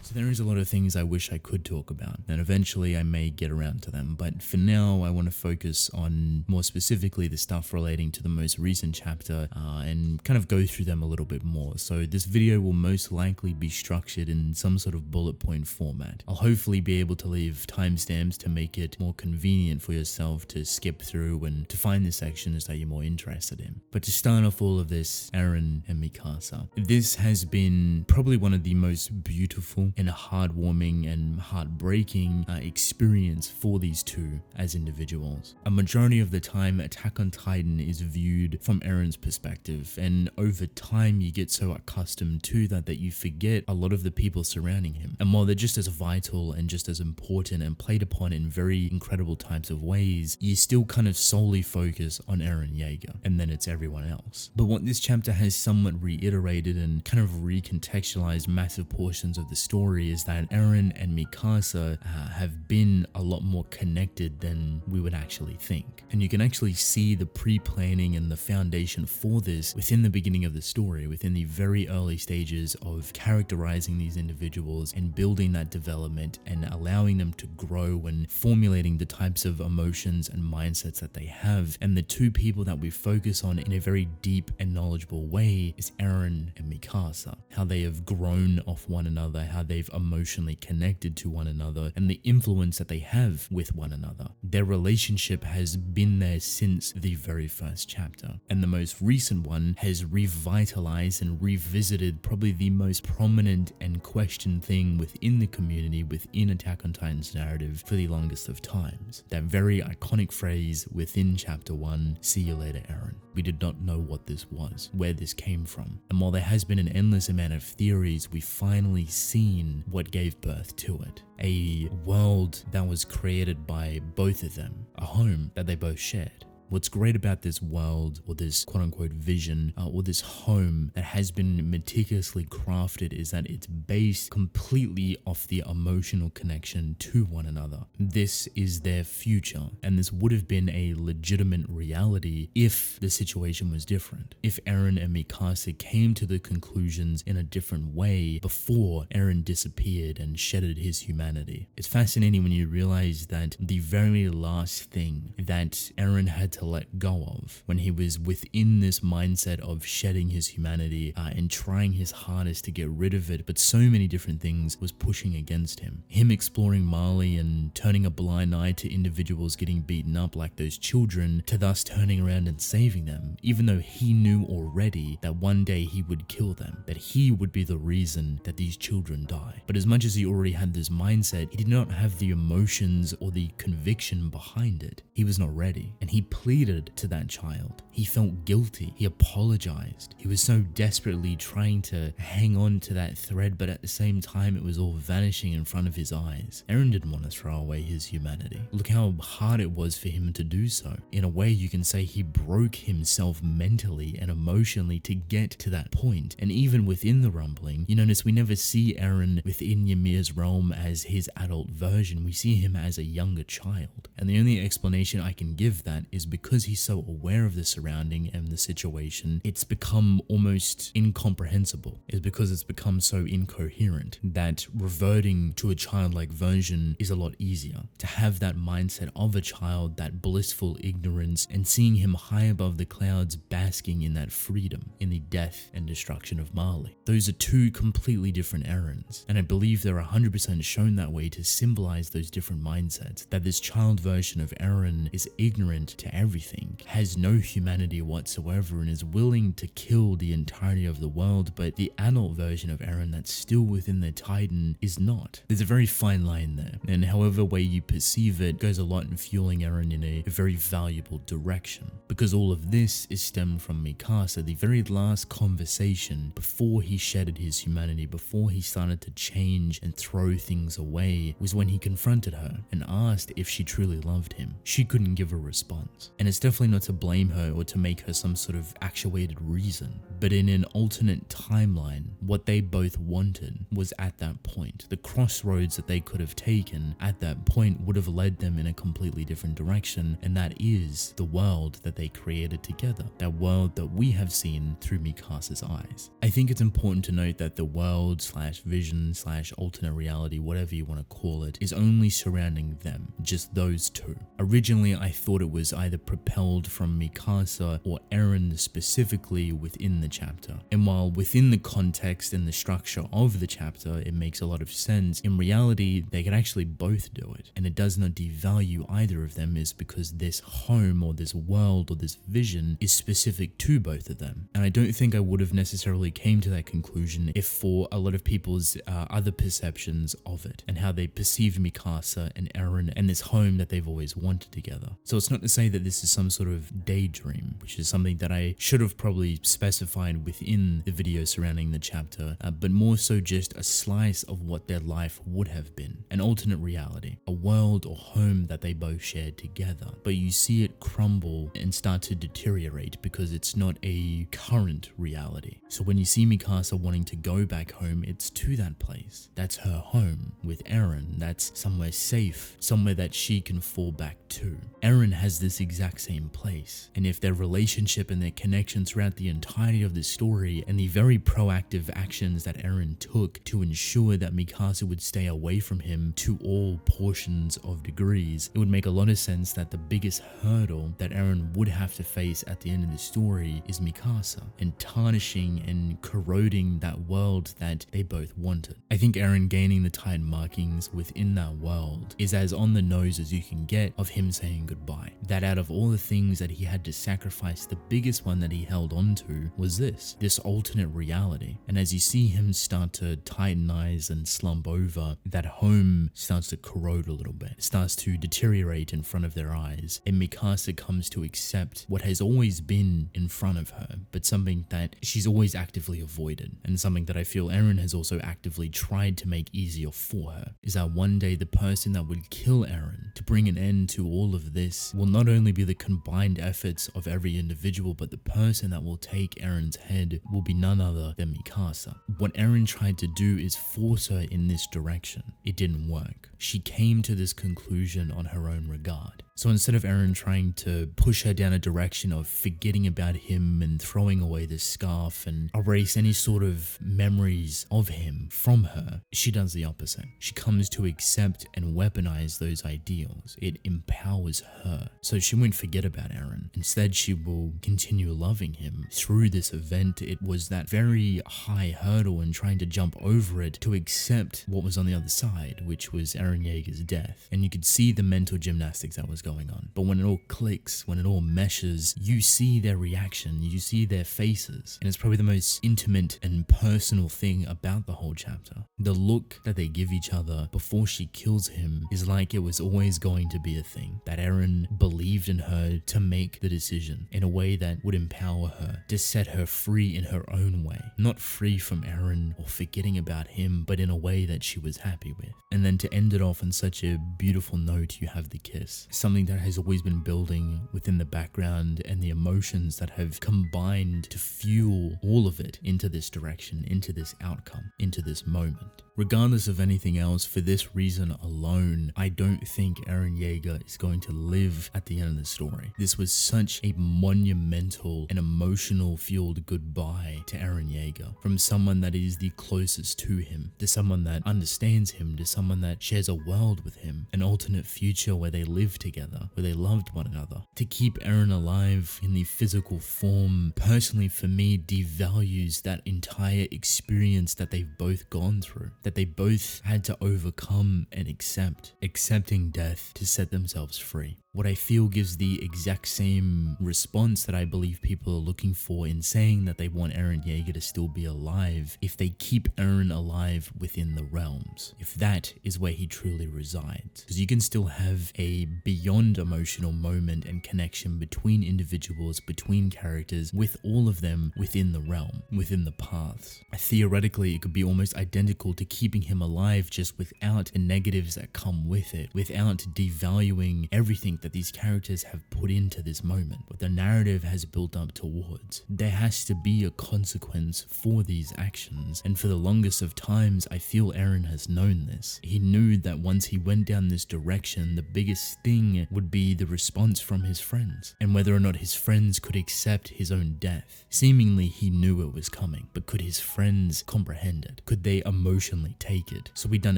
So there is a lot of things I wish I could talk about, and eventually I may get around to them, but for now I want to focus on more specifically the stuff relating to the most recent chapter and kind of go through them a little bit more. So this video will most likely be structured in some sort of bullet point format. I'll hopefully be able to leave timestamps to make it more convenient for yourself to skip through and to find the sections that you're more interested in. But to start off all of this, Eren and Mikasa. This has been probably one of the most beautiful and heartwarming and heartbreaking experience for these two as individuals. A majority of the time, Attack on Titan is viewed from Eren's perspective, and over time you get so accustomed to that you forget a lot of the people surrounding him. And while they're just as vital and just as important and played upon in very incredible types of ways, you still kind of solely focus on Eren Jaeger, and then it's everyone else. But what this chapter has somewhat reiterated and kind of recontextualized massive portions of the story is that Eren and Mikasa have been a lot more connected than we would actually think. And you can actually see the pre-planning and the foundation for this within the beginning of the story, within the very early stages of characterizing these individuals and building that development and allowing them to grow and formulating the types of emotions and mindsets that they have. And the two people that we focus on in a very deep and knowledgeable way is Eren and Mikasa. How they have grown off one another, how they've emotionally connected to one another, and the influence that they have with one another. Their relationship has been there since the very first chapter, and the most recent one has revitalized and revisited probably the most prominent and questioned thing within the community, within Attack on Titan's narrative for the longest of times. That very iconic phrase within chapter 1, "See you later, Eren." We did not know what this was, where this came from. And while there has been an endless amount of theories, we've finally seen what gave birth to it. A world that was created by both of them, a home that they both shared. What's great about this world, or this quote-unquote vision, or this home that has been meticulously crafted, is that it's based completely off the emotional connection to one another. This is their future, and this would have been a legitimate reality if the situation was different. If Eren and Mikasa came to the conclusions in a different way before Eren disappeared and shedded his humanity. It's fascinating when you realize that the very last thing that Eren had to let go of when he was within this mindset of shedding his humanity and trying his hardest to get rid of it, but so many different things was pushing against him. Him exploring Mali and turning a blind eye to individuals getting beaten up like those children, to thus turning around and saving them, even though he knew already that one day he would kill them, that he would be the reason that these children die. But as much as he already had this mindset, he did not have the emotions or the conviction behind it. He was not ready, and he pleaded to that child. He felt guilty. He apologized. He was so desperately trying to hang on to that thread, but at the same time it was all vanishing in front of his eyes. Eren didn't want to throw away his humanity. Look how hard it was for him to do so. In a way, you can say he broke himself mentally and emotionally to get to that point. And even within the rumbling, you notice we never see Eren within Ymir's realm as his adult version. We see him as a younger child. And the only explanation I can give that is because he's so aware of the surrounding and the situation, it's become almost incomprehensible. It's because it's become so incoherent that reverting to a childlike version is a lot easier. To have that mindset of a child, that blissful ignorance, and seeing him high above the clouds basking in that freedom, in the death and destruction of Mali. Those are two completely different Erens, and I believe they're 100% shown that way to symbolize those different mindsets, that this child version of Eren is ignorant to everything, has no humanity whatsoever, and is willing to kill the entirety of the world, but the adult version of Eren that's still within the Titan is not. There's a very fine line there, and however way you perceive it goes a lot in fueling Eren in a very valuable direction. Because all of this is stemmed from Mikasa, the very last conversation before he shedded his humanity, before he started to change and throw things away, was when he confronted her and asked if she truly loved him. She couldn't give a response. And it's definitely not to blame her or to make her some sort of actuated reason. But in an alternate timeline, what they both wanted was at that point. The crossroads that they could have taken at that point would have led them in a completely different direction, and that is the world that they created together. That world that we have seen through Mikasa's eyes. I think it's important to note that the world / vision / alternate reality, whatever you want to call it, is only surrounding them, just those two. Originally, I thought it was either propelled from Mikasa or Eren specifically within the chapter. And while within the context and the structure of the chapter, it makes a lot of sense, in reality, they could actually both do it. And it does not devalue either of them, is because this home or this world or this vision is specific to both of them. And I don't think I would have necessarily came to that conclusion if for a lot of people's other perceptions of it and how they perceived Mikasa and Eren and this home that they've always wanted together. So it's not to say that this is some sort of daydream, which is something that I should have probably specified within the video surrounding the chapter, but more so just a slice of what their life would have been. An alternate reality, a world or home that they both shared together, but you see it crumble and start to deteriorate because it's not a current reality. So when you see Mikasa wanting to go back home, it's to that place. That's her home with Eren. That's somewhere safe, somewhere that she can fall back to. Eren has this exact same place. And if their relationship and their connection throughout the entirety of the story and the very proactive actions that Eren took to ensure that Mikasa would stay away from him to all portions of degrees, it would make a lot of sense that the biggest hurdle that Eren would have to face at the end of the story is Mikasa and tarnishing and corroding that world that they both wanted. I think Eren gaining the tide markings within that world is as on the nose as you can get of him saying goodbye. That out of all the things that he had to sacrifice, the biggest one that he held on to was this alternate reality. And as you see him start to titanize and slump over, that home starts to corrode a little bit. It starts to deteriorate in front of their eyes. And Mikasa comes to accept what has always been in front of her, but something that she's always actively avoided. And something that I feel Eren has also actively tried to make easier for her, is that one day the person that would kill Eren to bring an end to all of this will not only be the combined efforts of every individual, but the person that will take Eren's head will be none other than Mikasa. What Eren tried to do is force her in this direction. It didn't work. She came to this conclusion on her own regard. So instead of Eren trying to push her down a direction of forgetting about him and throwing away the scarf and erase any sort of memories of him from her, she does the opposite. She comes to accept and weaponize those ideals. It empowers her. So she won't forget about Eren. Instead, she will continue loving him. Through this event, it was that very high hurdle and trying to jump over it to accept what was on the other side, which was Eren Jaeger's death. And you could see the mental gymnastics that was going on. But when it all clicks, when it all meshes, you see their reaction, you see their faces. And it's probably the most intimate and personal thing about the whole chapter. The look that they give each other before she kills him is like it was always going to be a thing. That Eren believed in her to make the decision in a way that would empower her, to set her free in her own way. Not free from Eren or forgetting about him, but in a way that she was happy with. And then to end it off on such a beautiful note, you have the kiss. Something that has always been building within the background and the emotions that have combined to fuel all of it into this direction, into this outcome, into this moment. Regardless of anything else, for this reason alone, I don't think Eren Jaeger is going to live at the end of the story. This was such a monumental and emotional fueled goodbye to Eren Jaeger, from someone that is the closest to him, to someone that understands him, to someone that shares a world with him, an alternate future where they live together, where they loved one another. To keep Eren alive in the physical form, personally for me, devalues that entire experience that they've both gone through, that they both had to overcome and accepting death to set themselves free. What I feel gives the exact same response that I believe people are looking for in saying that they want Eren Jaeger to still be alive if they keep Eren alive within the realms, if that is where he truly resides. Because you can still have a beyond emotional moment and connection between individuals, between characters, with all of them within the realm, within the paths. Theoretically, it could be almost identical to keeping him alive, just without the negatives that come with it, without devaluing everything think that these characters have put into this moment, what the narrative has built up towards. There has to be a consequence for these actions, and for the longest of times I feel Eren has known this. He knew that once he went down this direction, the biggest thing would be the response from his friends, and whether or not his friends could accept his own death. Seemingly he knew it was coming, but could his friends comprehend it? Could they emotionally take it? So he'd done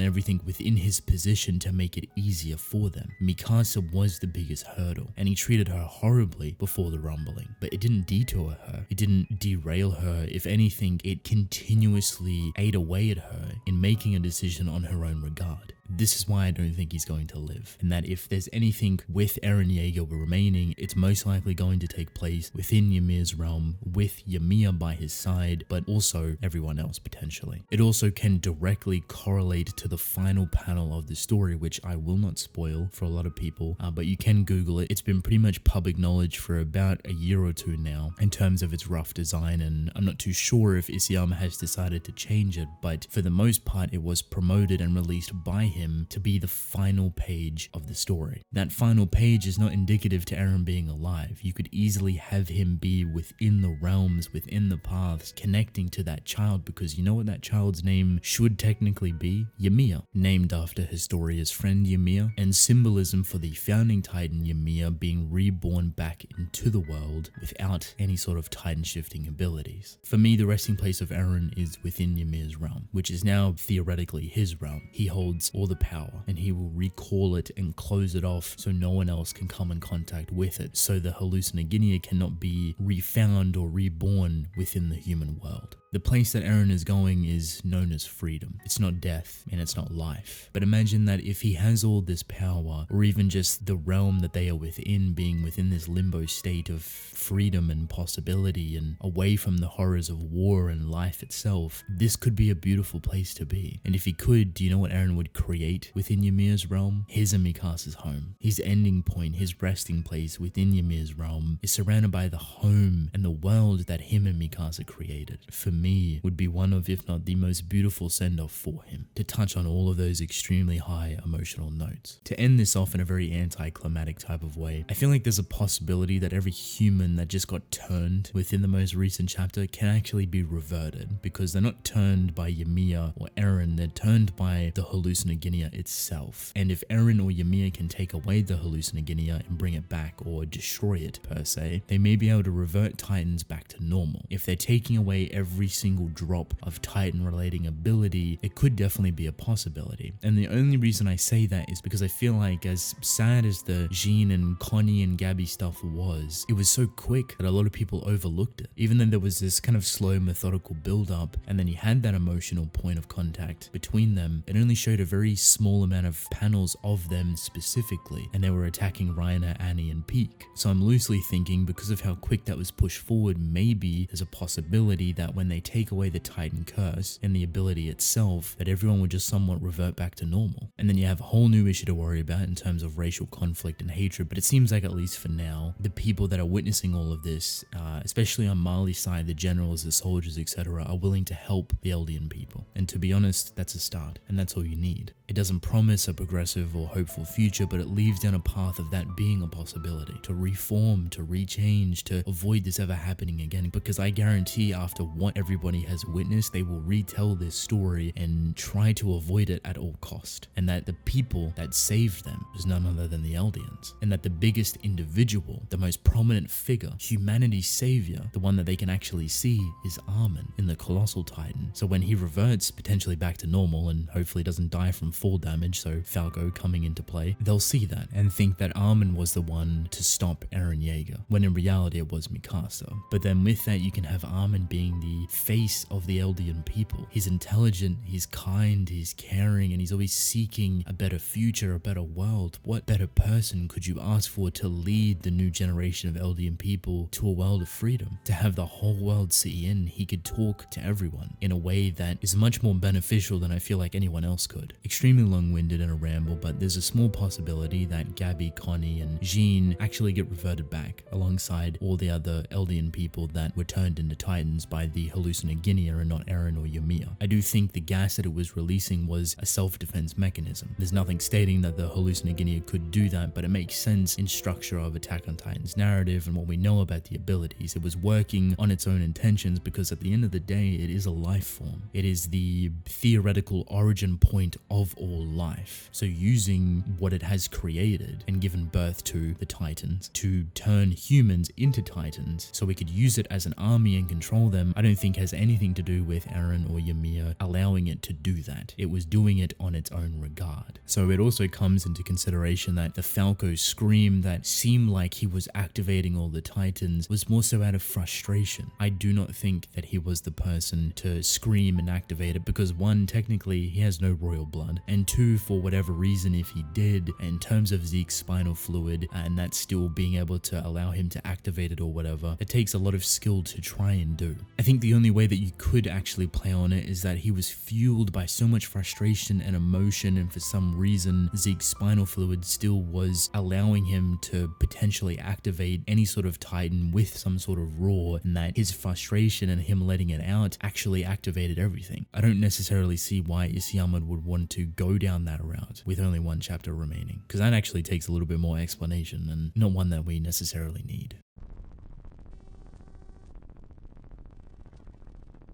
everything within his position to make it easier for them. Mikasa was the biggest hurdle, and he treated her horribly before the rumbling, but it didn't detour her, it didn't derail her. If anything, it continuously ate away at her in making a decision on her own regard. This is why I don't think he's going to live, and that if there's anything with Eren Jaeger remaining, it's most likely going to take place within Ymir's realm, with Ymir by his side, but also everyone else potentially. It also can directly correlate to the final panel of the story, which I will not spoil for a lot of people, but you can Google it. It's been pretty much public knowledge for about a year or two now in terms of its rough design, and I'm not too sure if Isayama has decided to change it, but for the most part it was promoted and released by him to be the final page of the story. That final page is not indicative to Eren being alive. You could easily have him be within the realms, within the paths, connecting to that child, because you know what that child's name should technically be? Ymir, named after Historia's friend Ymir, and symbolism for the founding Titan Ymir being reborn back into the world without any sort of Titan shifting abilities. For me, the resting place of Eren is within Ymir's realm, which is now theoretically his realm. He holds all the power, and he will recall it and close it off so no one else can come in contact with it, so the hallucinogenia cannot be refound or reborn within the human world. The place that Eren is going is known as freedom. It's not death and it's not life. But imagine that if he has all this power, or even just the realm that they are within being within this limbo state of freedom and possibility and away from the horrors of war and life itself, this could be a beautiful place to be. And if he could, do you know what Eren would create within Ymir's realm? His and Mikasa's home. His ending point, his resting place within Ymir's realm is surrounded by the home and the world that him and Mikasa created. For me, would be one of, if not the most beautiful send-off for him, to touch on all of those extremely high emotional notes. To end this off in a very anticlimactic type of way, I feel like there's a possibility that every human that just got turned within the most recent chapter can actually be reverted, because they're not turned by Ymir or Eren, they're turned by the hallucinogenia itself. And if Eren or Ymir can take away the hallucinogenia and bring it back, or destroy it per se, they may be able to revert Titans back to normal. If they're taking away every single drop of Titan relating ability, it could definitely be a possibility. And the only reason I say that is because I feel like, as sad as the Jean and Connie and Gabi stuff was, it was so quick that a lot of people overlooked it. Even though there was this kind of slow methodical build up, and then you had that emotional point of contact between them, it only showed a very small amount of panels of them specifically, and they were attacking Reiner, Annie and Peak. So I'm loosely thinking, because of how quick that was pushed forward, maybe there's a possibility that when they take away the Titan curse and the ability itself, that everyone would just somewhat revert back to normal. And then you have a whole new issue to worry about in terms of racial conflict and hatred, but it seems like, at least for now, the people that are witnessing all of this, especially on Marley's side, the generals, the soldiers, etc., are willing to help the Eldian people. And to be honest, that's a start, and that's all you need. It doesn't promise a progressive or hopeful future, but it leaves down a path of that being a possibility, to reform, to rechange, to avoid this ever happening again, because I guarantee after what everybody has witnessed, they will retell this story and try to avoid it at all cost. And that the people that saved them was none other than the Eldians. And that the biggest individual, the most prominent figure, humanity's savior, the one that they can actually see, is Armin in the Colossal Titan. So when he reverts potentially back to normal and hopefully doesn't die from fall damage, so Falco coming into play, they'll see that and think that Armin was the one to stop Eren Jaeger, when in reality it was Mikasa. But then with that, you can have Armin being the face of the Eldian people. He's intelligent, he's kind, he's caring, and he's always seeking a better future, a better world. What better person could you ask for to lead the new generation of Eldian people to a world of freedom? To have the whole world see in, he could talk to everyone in a way that is much more beneficial than I feel like anyone else could. Extremely long-winded and a ramble, but there's a small possibility that Gabi, Connie, and Jean actually get reverted back alongside all the other Eldian people that were turned into Titans by the hallucinogenia and not Eren or Ymir. I do think the gas that it was releasing was a self-defense mechanism. There's nothing stating that the hallucinogenia could do that, but it makes sense in structure of Attack on Titan's narrative and what we know about the abilities. It was working on its own intentions because at the end of the day, it is a life form. It is the theoretical origin point of all life. So using what it has created and given birth to the Titans to turn humans into Titans so we could use it as an army and control them, I don't think has anything to do with Eren or Ymir allowing it to do that. It was doing it on its own regard. So it also comes into consideration that the Falco scream that seemed like he was activating all the Titans was more so out of frustration. I do not think that he was the person to scream and activate it because one, technically he has no royal blood, and two, for whatever reason, if he did, in terms of Zeke's spinal fluid and that still being able to allow him to activate it or whatever, it takes a lot of skill to try and do. I think the only way that you could actually play on it is that he was fueled by so much frustration and emotion, and for some reason Zeke's spinal fluid still was allowing him to potentially activate any sort of Titan with some sort of roar, and that his frustration and him letting it out actually activated everything. I don't necessarily see why Isayama would want to go down that route with only one chapter remaining, because that actually takes a little bit more explanation and not one that we necessarily need.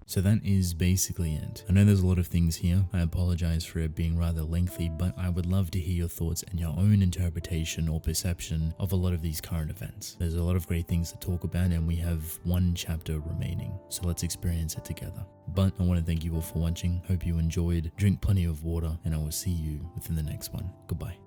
So that is basically it. I know there's a lot of things here. I apologize for it being rather lengthy, but I would love to hear your thoughts and your own interpretation or perception of a lot of these current events. There's a lot of great things to talk about and we have one chapter remaining, so let's experience it together. But I want to thank you all for watching. Hope you enjoyed. Drink plenty of water and I will see you within the next one. Goodbye.